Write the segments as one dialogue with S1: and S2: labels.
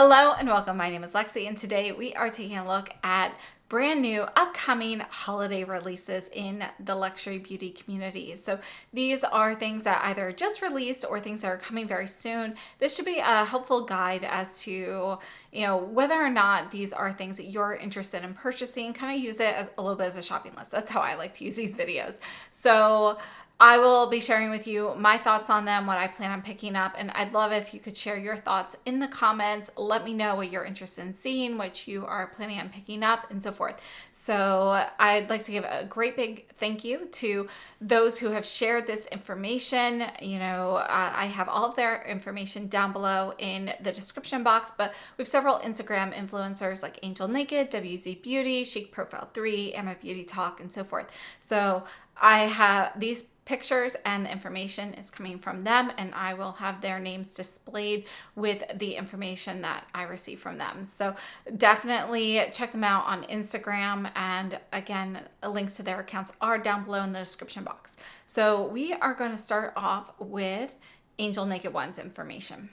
S1: Hello and welcome. My name is Lexi and today we are taking a look at brand new upcoming holiday releases in the luxury beauty community. So these are things that either just released or things that are coming very soon. This should be a helpful guide as to, whether or not these are things that you're interested in purchasing. Kind of use it as a little bit as a shopping list. That's how I like to use these videos. So I will be sharing with you my thoughts on them, what I plan on picking up, and I'd love if you could share your thoughts in the comments. Let me know what you're interested in seeing, what you are planning on picking up, and so forth. So I'd like to give a great big thank you to those who have shared this information. I have all of their information down below in the description box, but we have several Instagram influencers like Angel Naked, WZ Beauty, Chic Profile 3, Emma Beauty Talk, and so forth. So I have these pictures and the information is coming from them, and I will have their names displayed with the information that I receive from them. So definitely check them out on Instagram, and again, links to their accounts are down below in the description box. So we are going to start off with Angel Naked One's information.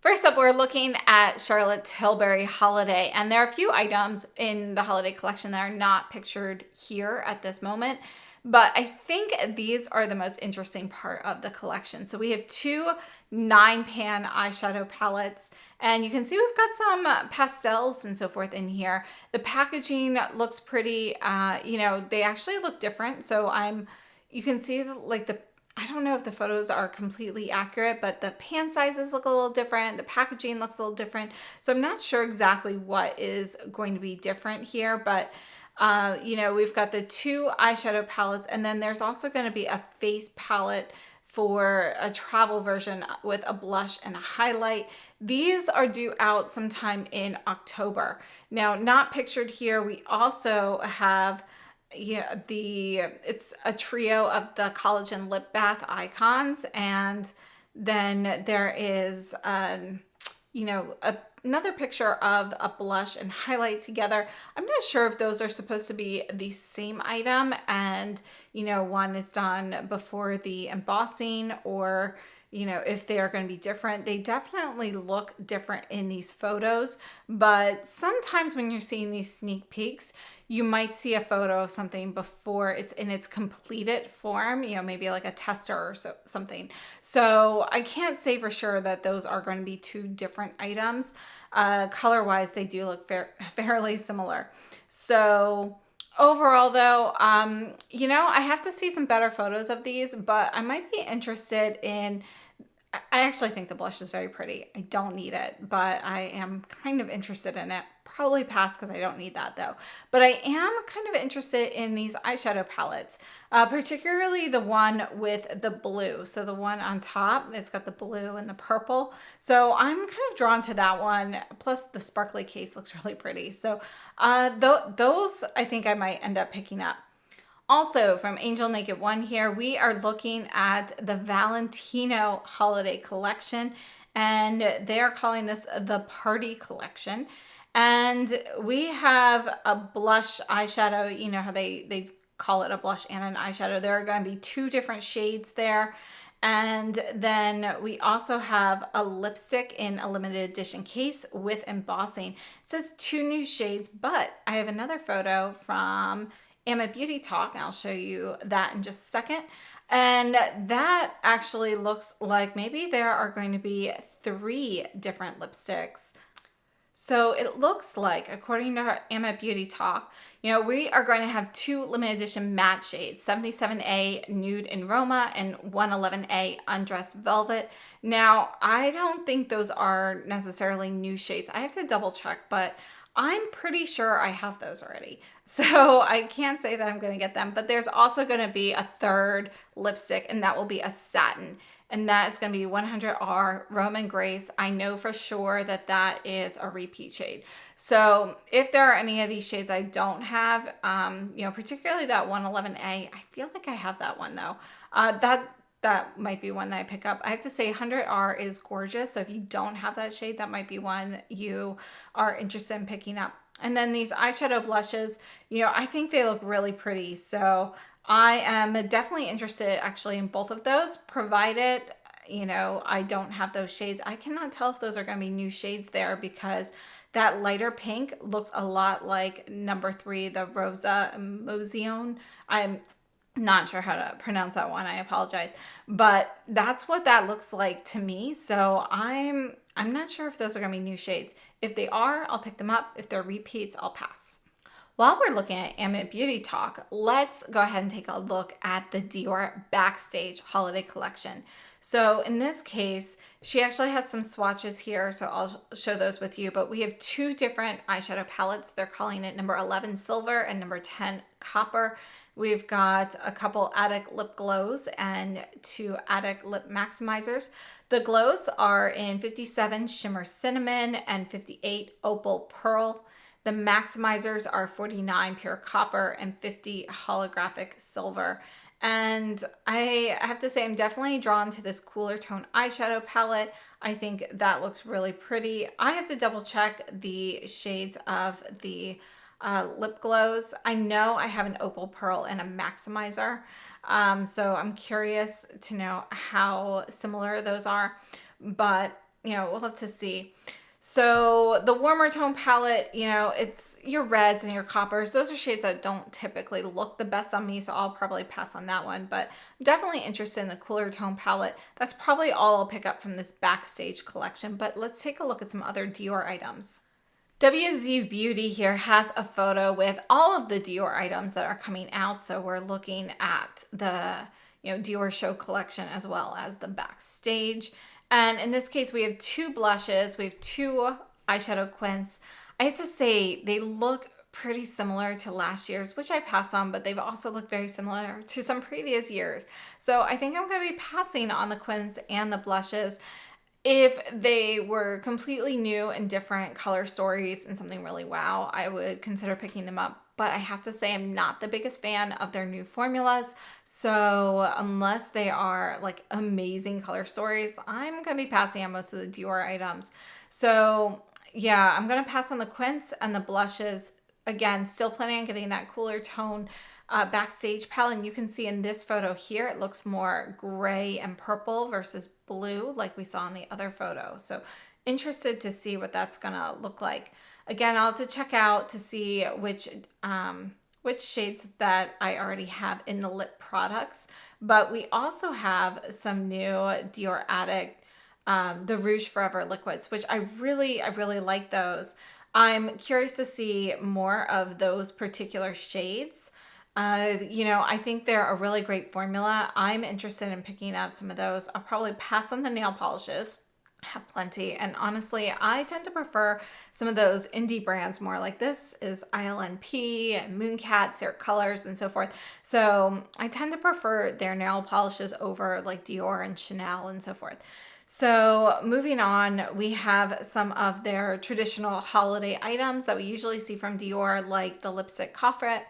S1: First up, we're looking at Charlotte Tilbury Holiday, and there are a few items in the holiday collection that are not pictured here at this moment. But I think these are the most interesting part of the collection. So we have two 9-pan eyeshadow palettes, and you can see we've got some pastels and so forth in here. The packaging looks pretty, they actually look different. So you can see I don't know if the photos are completely accurate, but the pan sizes look a little different. The packaging looks a little different. So I'm not sure exactly what is going to be different here, but we've got the two eyeshadow palettes, and then there's also going to be a face palette for a travel version with a blush and a highlight. These are due out sometime in October. Now, not pictured here, we also have it's a trio of the collagen lip bath icons, and then there is another picture of a blush and highlight together. I'm not sure if those are supposed to be the same item and, one is done before the embossing, or, if they are going to be different. They definitely look different in these photos, but sometimes when you're seeing these sneak peeks, you might see a photo of something before it's in its completed form, maybe like a tester or something. So I can't say for sure that those are going to be two different items. Color-wise, they do look fairly similar. So overall, though, I have to see some better photos of these, but I might be interested in. I actually think the blush is very pretty. I don't need it, but I am kind of interested in it. Probably pass because I don't need that though. But I am kind of interested in these eyeshadow palettes, particularly the one with the blue. So the one on top, it's got the blue and the purple. So I'm kind of drawn to that one. Plus the sparkly case looks really pretty. So those I think I might end up picking up. Also from Angel Naked One here, we are looking at the Valentino holiday collection, and they are calling this the Party Collection. And we have a blush eyeshadow. You know how they call it a blush and an eyeshadow. There are going to be two different shades there. And then we also have a lipstick in a limited edition case with embossing. It says two new shades, but I have another photo from Emma Beauty Talk, and I'll show you that in just a second. And that actually looks like maybe there are going to be 3 different lipsticks. So it looks like, according to her Emma Beauty Talk, we are going to have 2 limited edition matte shades, 77A Nude in Roma and 111A Undressed Velvet. Now, I don't think those are necessarily new shades. I have to double check, but I'm pretty sure I have those already. So I can't say that I'm going to get them, but there's also going to be a third lipstick, and that will be a satin. And that is going to be 100R Roman Grace. I know for sure that that is a repeat shade. So if there are any of these shades I don't have, particularly that 111A, I feel like I have that one though. That might be one that I pick up. I have to say 100R is gorgeous. So if you don't have that shade, that might be one you are interested in picking up. And then these eyeshadow blushes, I think they look really pretty. So I am definitely interested actually in both of those, provided you know, I don't have those shades. I cannot tell if those are going to be new shades there because that lighter pink looks a lot like number 3, the Rosa Emozione. I'm not sure how to pronounce that one. I apologize. But that's what that looks like to me. So I'm not sure if those are going to be new shades. If they are, I'll pick them up. If they're repeats, I'll pass. While we're looking at Ambient Beauty talk, let's go ahead and take a look at the Dior Backstage Holiday Collection. So in this case, she actually has some swatches here, so I'll show those with you. But we have 2 different eyeshadow palettes. They're calling it number 11 Silver and number 10 Copper. We've got a couple Attic Lip Glows and 2 Attic Lip Maximizers. The glows are in 57 Shimmer Cinnamon and 58 Opal Pearl. The maximizers are 49 Pure Copper and 50 Holographic Silver. And I have to say, I'm definitely drawn to this cooler tone eyeshadow palette. I think that looks really pretty. I have to double check the shades of the lip glows. I know I have an Opal Pearl and a maximizer. So I'm curious to know how similar those are. But, you know, we'll have to see. So the warmer tone palette, you know, it's your reds and your coppers. Those are shades that don't typically look the best on me, so I'll probably pass on that one. But I'm definitely interested in the cooler tone palette. That's probably all I'll pick up from this Backstage collection. But let's take a look at some other Dior items. WZ Beauty here has a photo with all of the Dior items that are coming out. So we're looking at the, you know, Dior show collection as well as the Backstage. And in this case, we have 2 blushes. We have 2 eyeshadow quints. I have to say, they look pretty similar to last year's, which I passed on, but they've also looked very similar to some previous years. So I think I'm going to be passing on the quints and the blushes. If they were completely new and different color stories and something really wow, I would consider picking them up. But I have to say I'm not the biggest fan of their new formulas. So unless they are like amazing color stories, I'm going to be passing on most of the Dior items. So yeah, I'm going to pass on the quints and the blushes. Again, still planning on getting that cooler tone Backstage palette. And you can see in this photo here, it looks more gray and purple versus blue like we saw in the other photo. So interested to see what that's going to look like. Again, I'll have to check out to see which shades that I already have in the lip products. But we also have some new Dior Addict, the Rouge Forever liquids, which I really like those. I'm curious to see more of those particular shades. You know, I think they're a really great formula. I'm interested in picking up some of those. I'll probably pass on the nail polishes. Have plenty, and honestly I tend to prefer some of those indie brands more. Like this is ILNP and Mooncat, Sarah Colors, and so forth. So I tend to prefer their nail polishes over like Dior and Chanel and so forth. So moving on, we have some of their traditional holiday items that we usually see from Dior, like the lipstick coffret.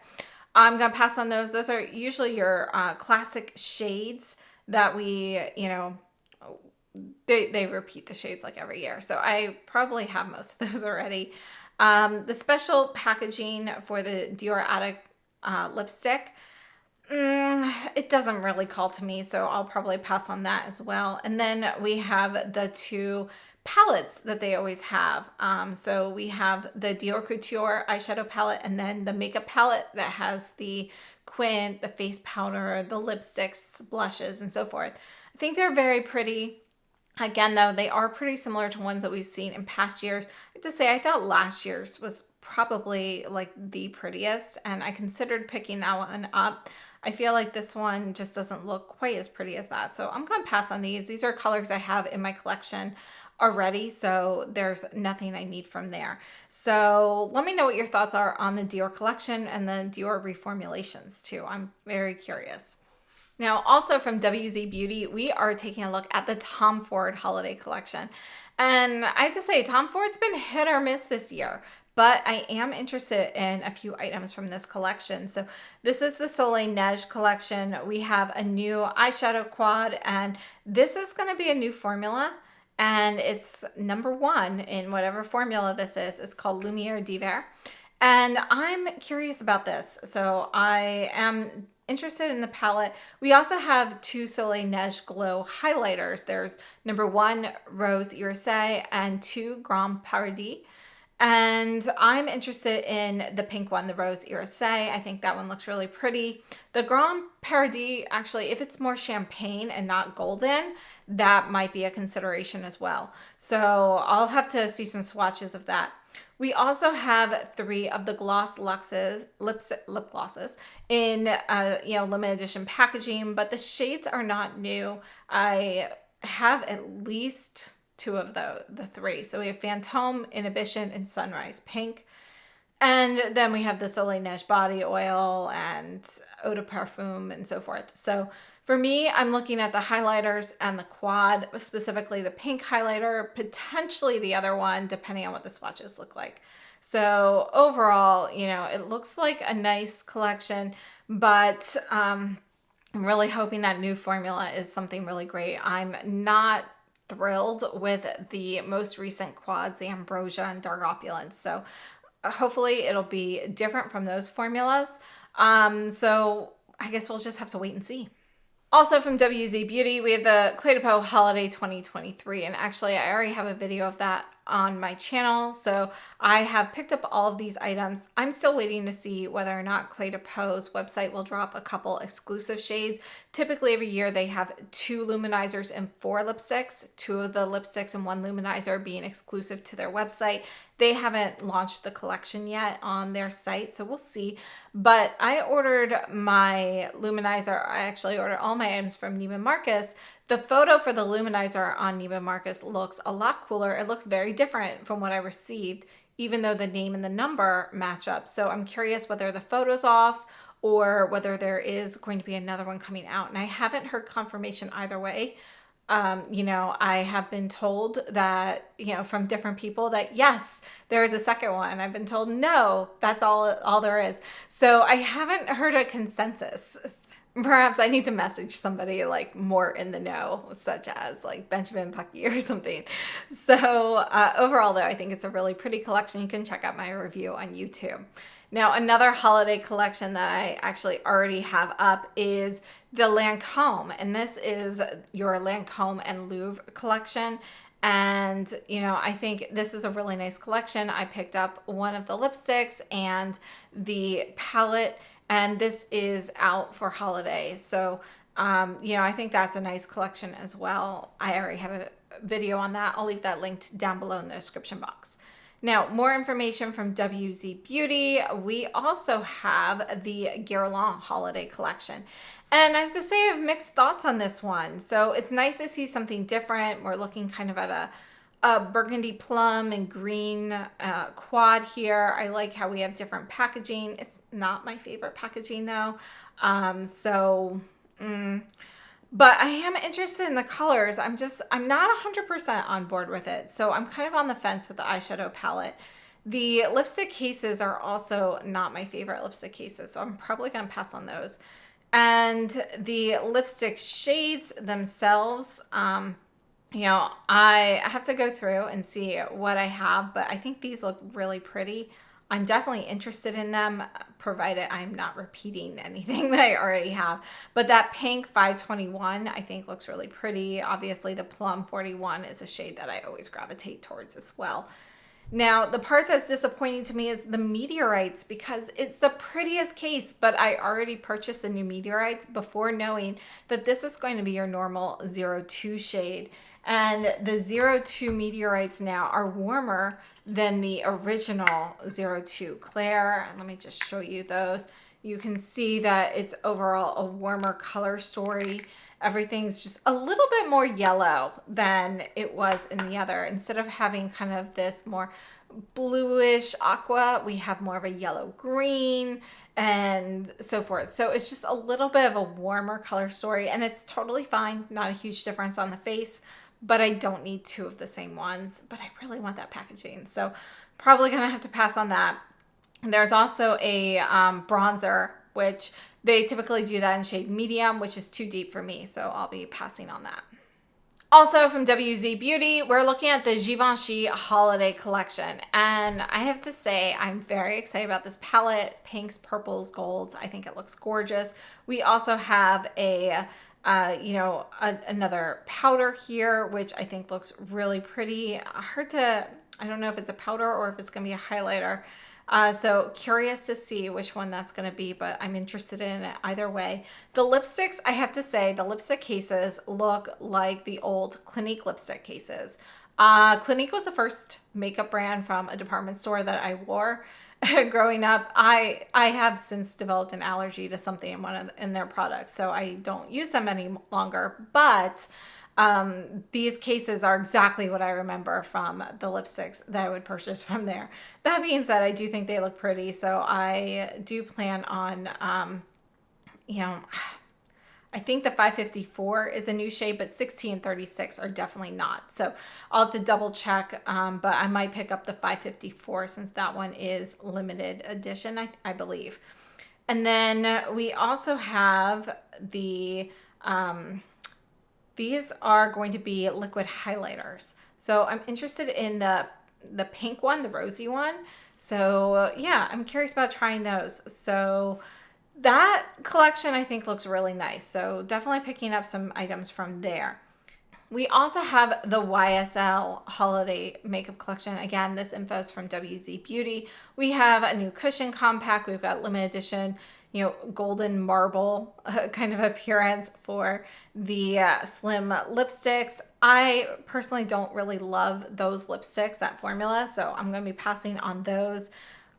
S1: I'm gonna pass on those. Those are usually your classic shades that we, you know, they repeat the shades like every year. So I probably have most of those already. The special packaging for the Dior Addict lipstick, it doesn't really call to me, so I'll probably pass on that as well. And then we have the 2 palettes that they always have. So we have the Dior Couture eyeshadow palette and then the makeup palette that has the quint, the face powder, the lipsticks, blushes, and so forth. I think they're very pretty. Again, though, they are pretty similar to ones that we've seen in past years. I have to say, I thought last year's was probably like the prettiest, and I considered picking that one up. I feel like this one just doesn't look quite as pretty as that. So I'm going to pass on these. These are colors I have in my collection already, so there's nothing I need from there. So let me know what your thoughts are on the Dior collection and the Dior reformulations too. I'm very curious. Now, also from WZ Beauty, we are taking a look at the Tom Ford holiday collection. And I have to say, Tom Ford's been hit or miss this year, but I am interested in a few items from this collection. So this is the Soleil Neige collection. We have a new eyeshadow quad, and this is going to be a new formula. And it's number 1 in whatever formula this is. It's called Lumiere d'Hiver. And I'm curious about this. So I am interested in the palette. We also have two Soleil Neige Glow highlighters. There's number 1 Rose Irisé and 2 Grand Paradis. And I'm interested in the pink one, the Rose Irisé. I think that one looks really pretty. The Grand Paradis, actually, if it's more champagne and not golden, that might be a consideration as well. So I'll have to see some swatches of that. We also have 3 of the Gloss Luxes lip glosses in limited edition packaging, but the shades are not new. I have at least 2 of the 3. So we have Fantôme, Inhibition, and Sunrise Pink. And then we have the Soleil Neige body oil and eau de parfum and so forth. So for me, I'm looking at the highlighters and the quad, specifically the pink highlighter, potentially the other one, depending on what the swatches look like. So overall, it looks like a nice collection, but I'm really hoping that new formula is something really great. I'm not thrilled with the most recent quads, the Ambrosia and Dark Opulence. So hopefully it'll be different from those formulas. So I guess we'll just have to wait and see. Also from WZ Beauty, we have the Cle de Peau Holiday 2023. And actually, I already have a video of that on my channel. So I have picked up all of these items. I'm still waiting to see whether or not Cle de Peau's website will drop a couple exclusive shades. Typically every year they have 2 luminizers and 4 lipsticks, 2 of the lipsticks and 1 luminizer being exclusive to their website. They haven't launched the collection yet on their site, so we'll see. But I ordered my luminizer. I actually ordered all my items from Neiman Marcus. The photo for the luminizer on Neiman Marcus looks a lot cooler. It looks very different from what I received, even though the name and the number match up. So I'm curious whether the photo's off or whether there is going to be another one coming out. And I haven't heard confirmation either way. I have been told that, from different people that yes, there is a second one. I've been told no, that's all there is. So I haven't heard a consensus. Perhaps I need to message somebody like more in the know, such as like Benjamin Puckey or something. So overall though, I think it's a really pretty collection. You can check out my review on YouTube. Now, another holiday collection that I actually already have up is the Lancome. And this is your Lancome and Louvre collection. And, I think this is a really nice collection. I picked up one of the lipsticks and the palette, and this is out for holidays. So, I think that's a nice collection as well. I already have a video on that. I'll leave that linked down below in the description box. Now, more information from WZ Beauty. We also have the Guerlain holiday collection. And I have to say I have mixed thoughts on this one. So it's nice to see something different. We're looking kind of at a burgundy plum and green quad here. I like how we have different packaging. It's not my favorite packaging though. But I am interested in the colors. I'm not 100% on board with it. So I'm kind of on the fence with the eyeshadow palette. The lipstick cases are also not my favorite lipstick cases. So I'm probably going to pass on those. And the lipstick shades themselves, I have to go through and see what I have, but I think these look really pretty. I'm definitely interested in them, provided I'm not repeating anything that I already have. But that pink 521, I think looks really pretty. Obviously, the plum 41 is a shade that I always gravitate towards as well. Now, the part that's disappointing to me is the meteorites, because it's the prettiest case, but I already purchased the new meteorites before knowing that this is going to be your normal 02 shade. And the 02 meteorites now are warmer than the original 02 Claire. And let me just show you those. You can see that it's overall a warmer color story. Everything's just a little bit more yellow than it was in the other. Instead of having kind of this more bluish aqua, we have more of a yellow green and so forth. So it's just a little bit of a warmer color story, and it's totally fine. Not a huge difference on the face, but I don't need 2 of the same ones. But I really want that packaging, so probably gonna have to pass on that. There's also a bronzer, which they typically do that in shade medium, which is too deep for me, so I'll be passing on that. Also from WZ Beauty, we're looking at the Givenchy holiday collection. And I have to say, I'm very excited about this palette. Pinks, purples, golds. I think it looks gorgeous. We also have another powder here, which I think looks really pretty. I don't know if it's a powder or if it's going to be a highlighter. So curious to see which one that's going to be, but I'm interested in it either way. The lipsticks, I have to say, the lipstick cases look like the old Clinique lipstick cases. Clinique was the first makeup brand from a department store that I wore growing up. I have since developed an allergy to something in their products, so I don't use them any longer, but these cases are exactly what I remember from the lipsticks that I would purchase from there. That being said, I do think they look pretty, so I do plan on, I think the 554 is a new shade, but 60 and 36 are definitely not. So I'll have to double check, but I might pick up the 554 since that one is limited edition, I believe. And then we also have these are going to be liquid highlighters. So I'm interested in the pink one, the rosy one. So yeah, I'm curious about trying those. So that collection I think looks really nice. So definitely picking up some items from there. We also have the YSL holiday makeup collection. Again, this info is from WZ Beauty. We have a new cushion compact. We've got limited edition, golden marble kind of appearance for the slim lipsticks. I personally don't really love those lipsticks, that formula, so I'm going to be passing on those.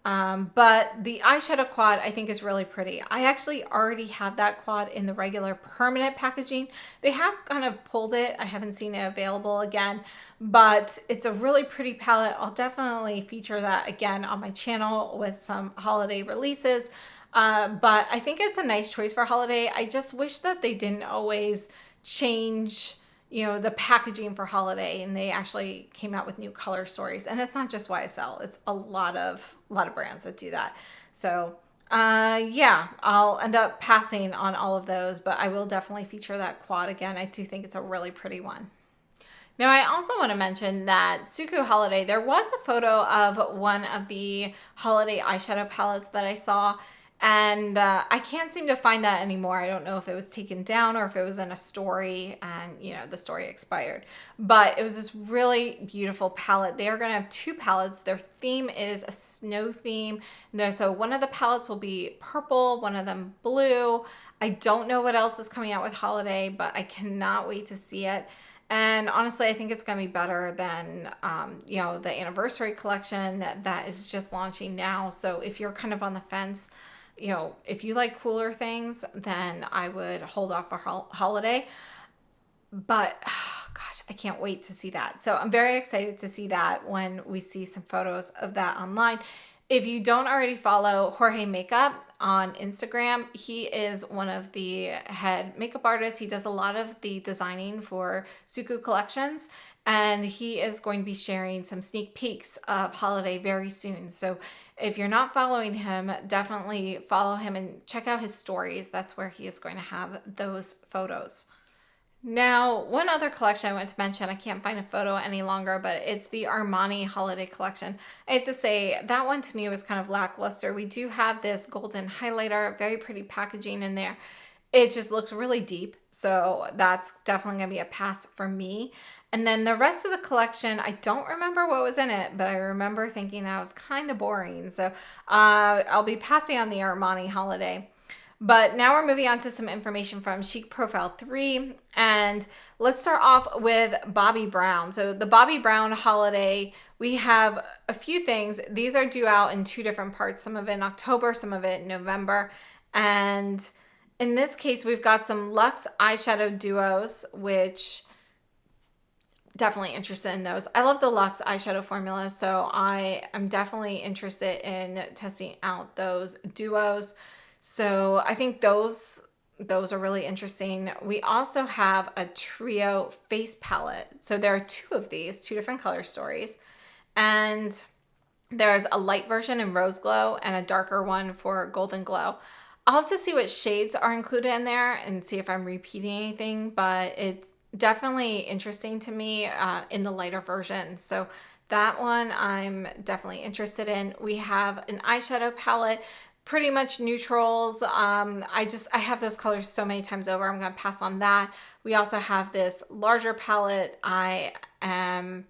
S1: But the eyeshadow quad I think is really pretty. I actually already have that quad in the regular permanent packaging. They have kind of pulled it. I haven't seen it available again, but it's a really pretty palette. I'll definitely feature that again on my channel with some holiday releases. But I think it's a nice choice for holiday. I just wish that they didn't always change the packaging for holiday, and they actually came out with new color stories. And it's not just YSL, it's a lot of brands that do that. So yeah, I'll end up passing on all of those, but I will definitely feature that quad again. I do think it's a really pretty one. Now, I also want to mention that SUQQU Holiday, there was a photo of one of the holiday eyeshadow palettes that I saw, and I can't seem to find that anymore. I don't know if it was taken down or if it was in a story and, the story expired. But it was this really beautiful palette. They are going to have two palettes. Their theme is a snow theme. So one of the palettes will be purple, one of them blue. I don't know what else is coming out with holiday, but I cannot wait to see it. And honestly, I think it's going to be better than, the anniversary collection that is just launching now. So if you're kind of on the fence, if you like cooler things, then I would hold off for holiday. But gosh, I can't wait to see that. So I'm very excited to see that when we see some photos of that online. If you don't already follow Jorge Makeup on Instagram, he is one of the head makeup artists. He does a lot of the designing for SUQQU collections, and he is going to be sharing some sneak peeks of holiday very soon. So if you're not following him, definitely follow him and check out his stories. That's where he is going to have those photos. Now, one other collection I want to mention, I can't find a photo any longer, but it's the Armani holiday collection. I have to say, that one to me was kind of lackluster. We do have this golden highlighter, very pretty packaging in there. It just looks really deep, so that's definitely going to be a pass for me. And then the rest of the collection, I don't remember what was in it, but I remember thinking that was kind of boring. So I'll be passing on the Armani holiday. But now we're moving on to some information from Chic Profile 3. And let's start off with Bobbi Brown. So the Bobbi Brown holiday, we have a few things. These are due out in two different parts, some of it in October, some of it in November. And in this case, we've got some luxe eyeshadow duos, which definitely interested in those. I love the luxe eyeshadow formula, so I am definitely interested in testing out those duos. So I think those are really interesting. We also have a trio face palette. So there are two of these, two different color stories. And there's a light version in Rose Glow and a darker one for Golden Glow. I'll have to see what shades are included in there and see if I'm repeating anything, but definitely interesting to me in the lighter version. So that one I'm definitely interested in. We have an eyeshadow palette, pretty much neutrals. I have those colors so many times over. I'm going to pass on that. We also have this larger palette. I am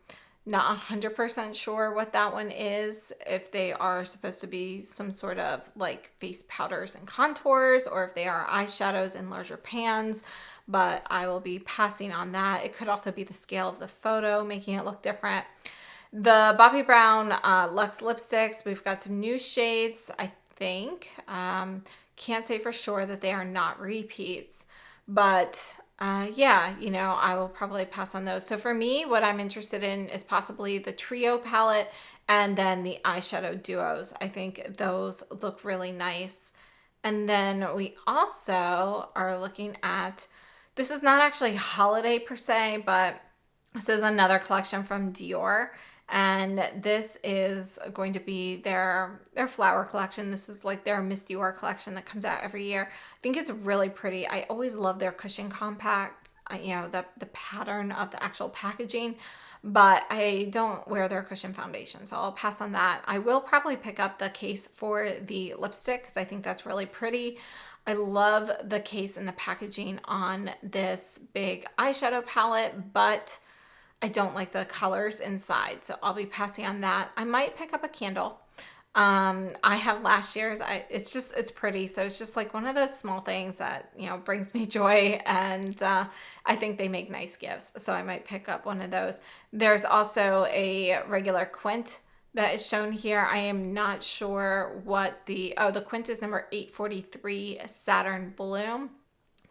S1: not 100% sure what that one is, if they are supposed to be some sort of like face powders and contours, or if they are eyeshadows in larger pans, but I will be passing on that. It could also be the scale of the photo making it look different. The Bobbi Brown Luxe lipsticks, we've got some new shades, I think. Can't say for sure that they are not repeats, but yeah, you know, I will probably pass on those. So for me, what I'm interested in is possibly the trio palette and then the eyeshadow duos. I think those look really nice. And then we also are looking at, this is not actually holiday per se, but this is another collection from Dior. And this is going to be their flower collection. This is like their Miss Dior collection that comes out every year. I think it's really pretty. I always love their cushion compact, you know, the pattern of the actual packaging, but I don't wear their cushion foundation, so I'll pass on that. I will probably pick up the case for the lipstick because I think that's really pretty. I love the case and the packaging on this big eyeshadow palette, but I don't like the colors inside, so I'll be passing on that. I might pick up a candle. I have last year's. It's pretty, so it's just like one of those small things that, you know, brings me joy, and I think they make nice gifts, so I might pick up one of those. There's also a regular quint that is shown here. I am not sure what the quint is number 843 Saturn Bloom.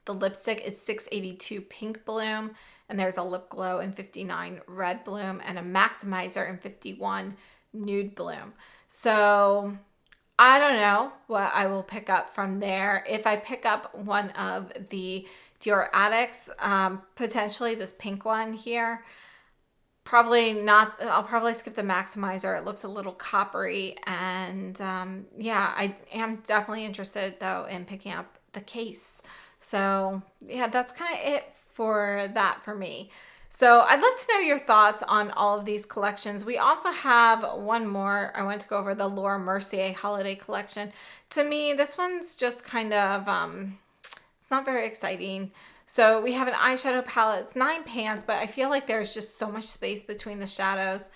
S1: The lipstick is 682 Pink Bloom, and there's a lip glow in 59 Red Bloom and a maximizer in 51 Nude Bloom. So I don't know what I will pick up from there. If I pick up one of the Dior Addicts, potentially this pink one here, probably not. I'll probably skip the maximizer. It looks a little coppery, and yeah, I am definitely interested though in picking up the case. So yeah, that's kind of it for that for me. So I'd love to know your thoughts on all of these collections. We also have one more. I want to go over the Laura Mercier holiday collection. To me, this one's just kind of, it's not very exciting. So we have an eyeshadow palette. It's 9 pans, but I feel like there's just so much space between the shadows,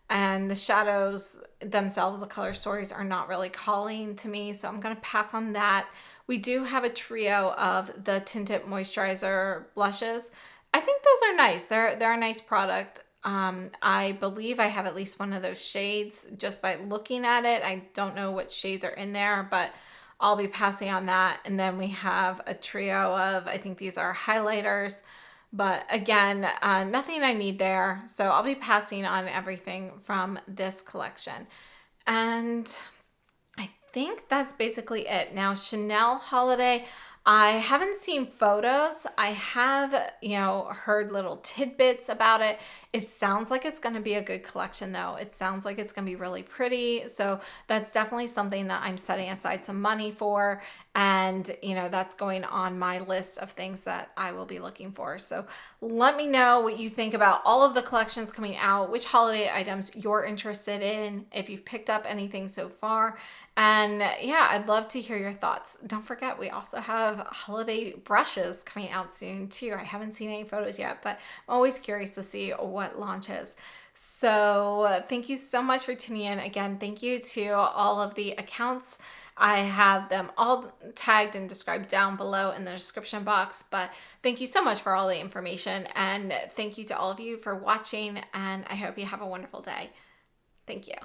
S1: and the shadows themselves, the color stories, are not really calling to me. So I'm going to pass on that. We do have a trio of the tinted moisturizer blushes. I think those are nice. They're a nice product. I believe I have at least one of those shades just by looking at it. I don't know what shades are in there, but I'll be passing on that. And then we have a trio of, I think these are highlighters, but again, nothing I need there. So I'll be passing on everything from this collection. And I think that's basically it. Now, Chanel holiday, I haven't seen photos. I have, you know, heard little tidbits about it. It sounds like it's going to be a good collection though. It sounds like it's going to be really pretty. So that's definitely something that I'm setting aside some money for. And, you know, that's going on my list of things that I will be looking for. So let me know what you think about all of the collections coming out, which holiday items you're interested in, if you've picked up anything so far. And yeah, I'd love to hear your thoughts. Don't forget, we also have holiday brushes coming out soon too. I haven't seen any photos yet, but I'm always curious to see what launches. So thank you so much for tuning in. Again, thank you to all of the accounts. I have them all tagged and described down below in the description box, but thank you so much for all the information, and thank you to all of you for watching, and I hope you have a wonderful day. Thank you.